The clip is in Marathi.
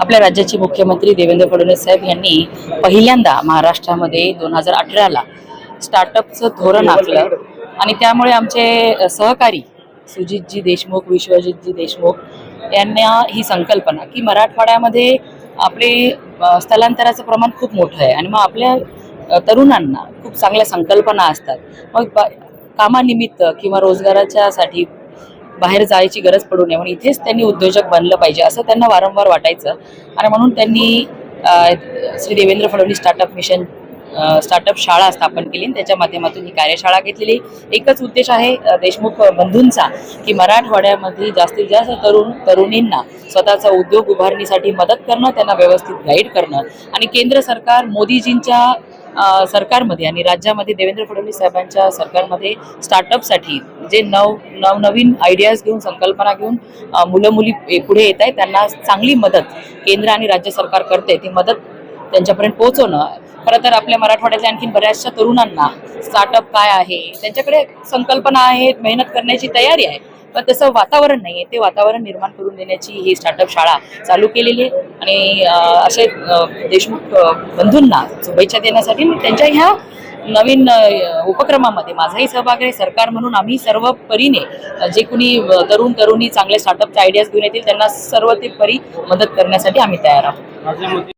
आपल्या राज्याचे मुख्यमंत्री देवेंद्र फडणवीस साहेब यांनी पहिल्यांदा महाराष्ट्रामध्ये 2018ला स्टार्टअपचं धोरण आखलं आणि त्यामुळे आमचे सहकारी सुजितजी देशमुख, विश्वजितजी देशमुख यांना ही संकल्पना की मराठवाड्यामध्ये आपले स्थलांतराचं प्रमाण खूप मोठं आहे आणि मग आपल्या तरुणांना खूप चांगल्या संकल्पना असतात, मग कामानिमित्त किंवा रोजगाराच्यासाठी बाहेर जायची गरज पडू नये म्हणून इथेच त्यांनी उद्योजक बनलं पाहिजे असं त्यांना वारंवार वाटायचं आणि म्हणून त्यांनी Shri Devendra Fadnavis startup mission startup शाळा स्थापन केली आणि त्याच्या माध्यमातून ही कार्यशाळा घेतलेली। एकच उद्देश आहे देशमुख बंधूंचा की मराठवाड्यामध्ये जास्तीत जास्त तरुणींना स्वतःचा उद्योग उभारणीसाठी मदत करणं, त्यांना व्यवस्थित गाईड करणं आणि केंद्र सरकार मोदीजींच्या सरकारमध्ये आणि राज्यामध्ये देवेंद्र फडणवीस साहेबांच्या सरकारमध्ये स्टार्टअपसाठी जे नवनवीन आयडियाज घेऊन, संकल्पना घेऊन मुलं मुली पुढे येत आहेत त्यांना चांगली मदत केंद्र आणि राज्य सरकार करते, ती मदत त्यांच्यापर्यंत पोहोचवणं। खरं तर आपल्या मराठवाड्यातल्या आणखीन बऱ्याचशा तरुणांना स्टार्टअप काय आहे, त्यांच्याकडे संकल्पना आहेत, मेहनत करण्याची तयारी आहे, पण तसं वातावरण नाही आहे, ते वातावरण निर्माण करून देण्याची ही स्टार्टअप शाळा चालू केलेली आहे आणि असे देशमुख बंधूंना शुभेच्छा देण्यासाठी त्यांच्या ह्या नवीन उपक्रमामध्ये माझाही सहभाग आहे। सरकार म्हणून आम्ही सर्व परीने जे कुणी तरुणी चांगले स्टार्टअपचे आयडियाज घेऊन येतील त्यांना सर्व ते परी मदत करण्यासाठी आम्ही तयार आहोत।